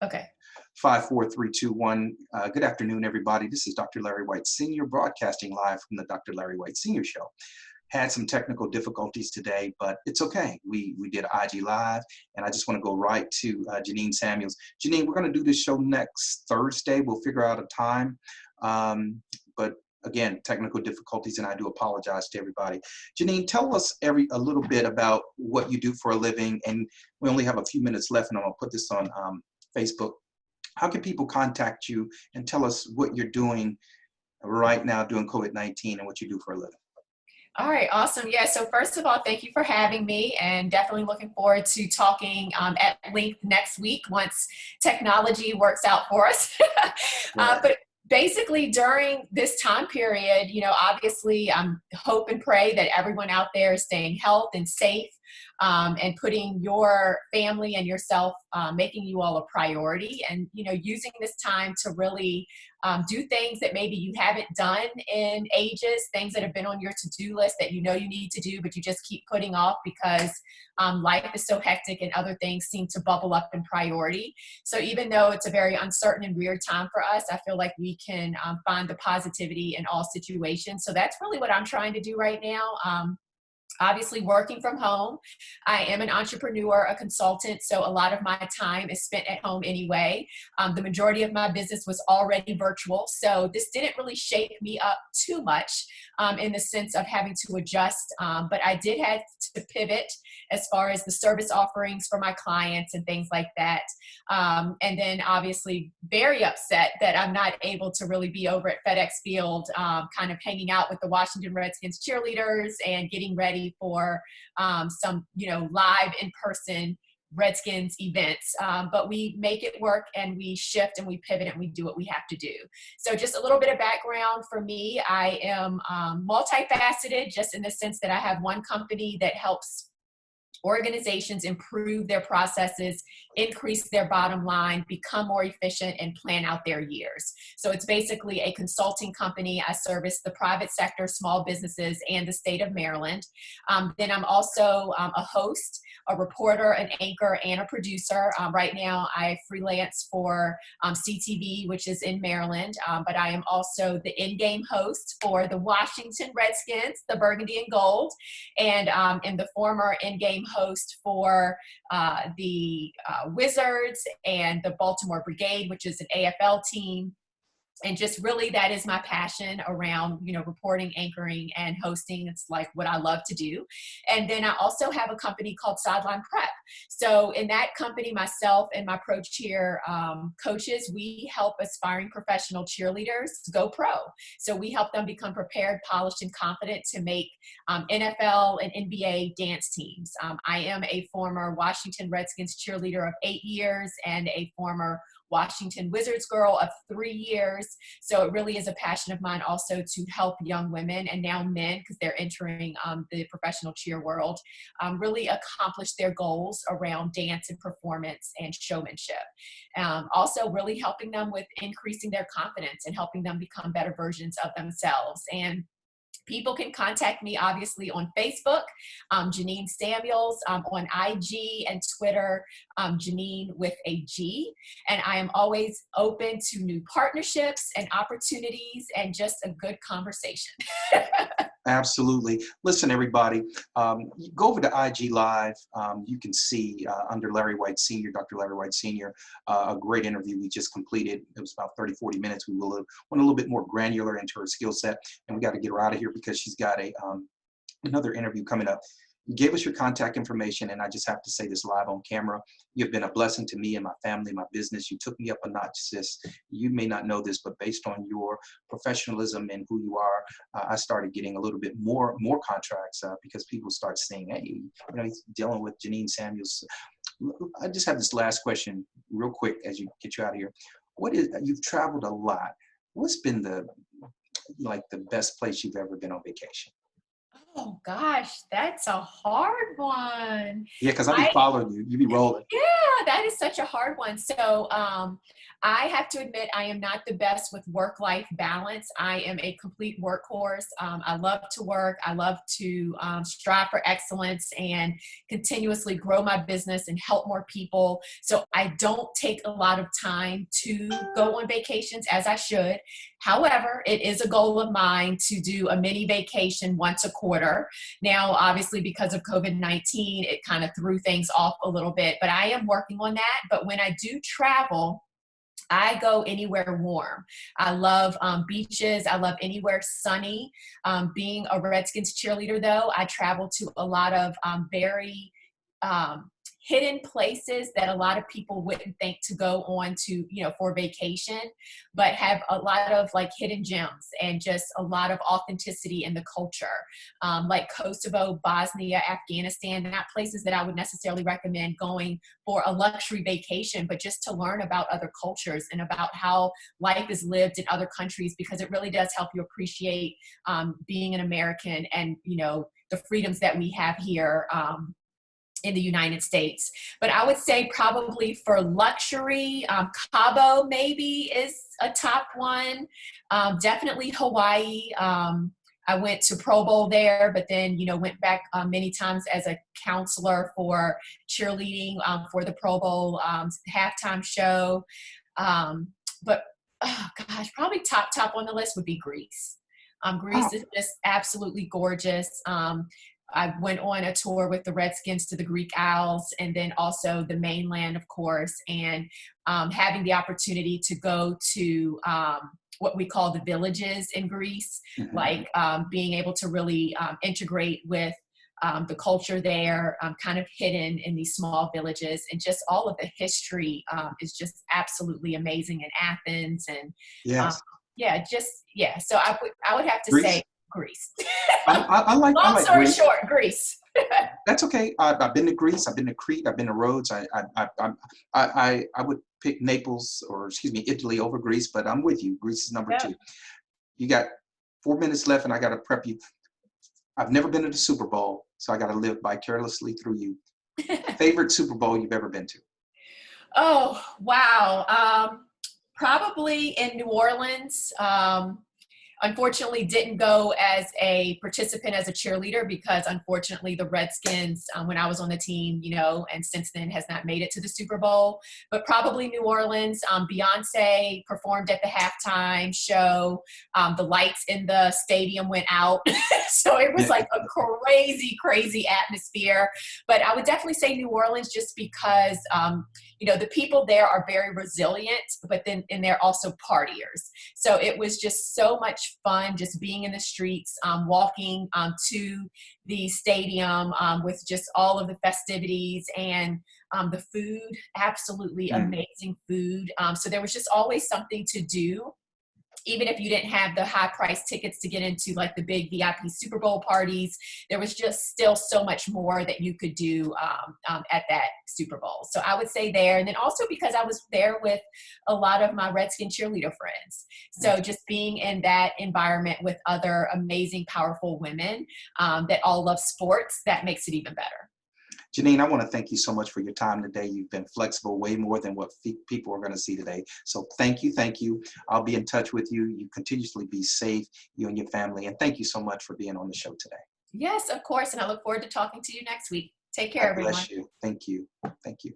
Okay. 54321. Good afternoon, everybody. This is Dr. Larry White Sr. broadcasting live from the Dr. Larry White Sr. Show. Had some technical difficulties today, but it's okay. We did IG Live, and I just want to go right to GeNienne Samuels. GeNienne, we're going to do this show next Thursday. We'll figure out a time. But again, technical difficulties, and I do apologize to everybody. GeNienne, tell us a little bit about what you do for a living, and we only have a few minutes left, and I'm going to put this on Facebook. How can people contact you and tell us what you're doing right now during COVID-19 and what you do for a living? All right, awesome. Yeah, so first of all, thank you for having me, and definitely looking forward to talking at length next week once technology works out for us. But basically during this time period, obviously hope and pray that everyone out there is staying healthy and safe, and putting your family and yourself, making you all a priority, and using this time to really do things that maybe you haven't done in ages, things that have been on your to-do list that you need to do, but you just keep putting off because life is so hectic and other things seem to bubble up in priority. So even though it's a very uncertain and weird time for us, I feel like we can find the positivity in all situations. So that's really what I'm trying to do right now. Obviously working from home. I am an entrepreneur, a consultant, so a lot of my time is spent at home anyway. The majority of my business was already virtual, so this didn't really shake me up too much in the sense of having to adjust, but I did have to pivot as far as the service offerings for my clients and things like that. And then obviously very upset that I'm not able to really be over at FedEx Field, kind of hanging out with the Washington Redskins cheerleaders and getting ready for some, live in-person Redskins events. But we make it work, and we shift and we pivot and we do what we have to do. So just a little bit of background for me. I am multifaceted, just in the sense that I have one company that helps organizations improve their processes, increase their bottom line, become more efficient, and plan out their years. So it's basically a consulting company. I service the private sector, small businesses, and the state of Maryland. Then I'm also a host, a reporter, an anchor, and a producer. Right now, I freelance for CTV, which is in Maryland, but I am also the in-game host for the Washington Redskins, the Burgundy and Gold, and am the former in-game host for the Wizards and the Baltimore Brigade, which is an AFL team. And just really, that is my passion around, reporting, anchoring, and hosting. It's like what I love to do. And then I also have a company called Sideline Prep. So in that company, myself and my pro cheer coaches, we help aspiring professional cheerleaders go pro. So we help them become prepared, polished, and confident to make NFL and NBA dance teams. I am a former Washington Redskins cheerleader of 8 years and a former Washington Wizards girl of 3 years. So it really is a passion of mine also to help young women, and now men, because they're entering the professional cheer world, really accomplish their goals around dance and performance and showmanship. Also really helping them with increasing their confidence and helping them become better versions of themselves. And people can contact me obviously on Facebook, GeNienne Samuels, on IG and Twitter, GeNienne with a G. And I am always open to new partnerships and opportunities and just a good conversation. Absolutely. Listen, everybody, go over to IG Live. You can see under Larry White Sr., Dr. Larry White Sr., a great interview we just completed. It was about 30, 40 minutes. We went a little bit more granular into her skill set, and we got to get her out of here because she's got another interview coming up. You gave us your contact information, and I just have to say this live on camera. You've been a blessing to me and my family, my business. You took me up a notch, sis. You may not know this, but based on your professionalism and who you are, I started getting a little bit more contracts because people start saying, hey, he's dealing with GeNienne Samuels. I just have this last question real quick as you get you out of here. You've traveled a lot. What's been the best place you've ever been on vacation? Oh gosh, that's a hard one. Yeah, because I be following you. You be rolling. Yeah, that is such a hard one. So I have to admit, I am not the best with work-life balance. I am a complete workhorse. I love to work. I love to strive for excellence and continuously grow my business and help more people. So I don't take a lot of time to go on vacations as I should. However, it is a goal of mine to do a mini vacation once a quarter. Now, obviously, because of COVID-19, it kind of threw things off a little bit, but I am working on that. But when I do travel, I go anywhere warm. I love beaches. I love anywhere sunny. Being a Redskins cheerleader, though, I travel to a lot of very hidden places that a lot of people wouldn't think to go on to, for vacation, but have a lot of like hidden gems and just a lot of authenticity in the culture, like Kosovo, Bosnia, Afghanistan, not places that I would necessarily recommend going for a luxury vacation, but just to learn about other cultures and about how life is lived in other countries, because it really does help you appreciate being an American and, the freedoms that we have here in the United States. But I would say probably for luxury, Cabo maybe is a top one. Definitely Hawaii. I went to Pro Bowl there, but then, went back many times as a counselor for cheerleading for the Pro Bowl halftime show. But, oh gosh, probably top on the list would be Greece. Greece is just absolutely gorgeous. I went on a tour with the Redskins to the Greek Isles and then also the mainland, of course, and having the opportunity to go to what we call the villages in Greece, like being able to really integrate with the culture there, kind of hidden in these small villages, and just all of the history is just absolutely amazing in Athens. And Yes. So I would have to Greece. say Greece. I like Long story Greece. short, Greece. That's okay. I've been to Greece. I've been to Crete. I've been to Rhodes. I would pick Naples or Italy over Greece, but I'm with you. Greece is number two. You got 4 minutes left, and I got to prep you. I've never been to the Super Bowl, so I got to live vicariously through you. Favorite Super Bowl you've ever been to? Oh, wow. Probably in New Orleans. Unfortunately, didn't go as a participant as a cheerleader because unfortunately the Redskins, when I was on the team, and since then has not made it to the Super Bowl, but probably New Orleans. Beyonce performed at the halftime show. The lights in the stadium went out. So it was like a crazy, crazy atmosphere. But I would definitely say New Orleans just because, the people there are very resilient, but then, and they're also partiers. So it was just so much fun just being in the streets, walking to the stadium with just all of the festivities and the food, absolutely amazing food. So there was just always something to do. Even if you didn't have the high price tickets to get into like the big VIP Super Bowl parties, there was just still so much more that you could do at that Super Bowl. So I would say there. And then also because I was there with a lot of my Redskin cheerleader friends. So just being in that environment with other amazing, powerful women that all love sports, that makes it even better. GeNienne, I want to thank you so much for your time today. You've been flexible way more than what people are going to see today. So thank you. Thank you. I'll be in touch with you. You continuously be safe, you and your family. And thank you so much for being on the show today. Yes, of course. And I look forward to talking to you next week. Take care, everyone. God bless you. Thank you. Thank you.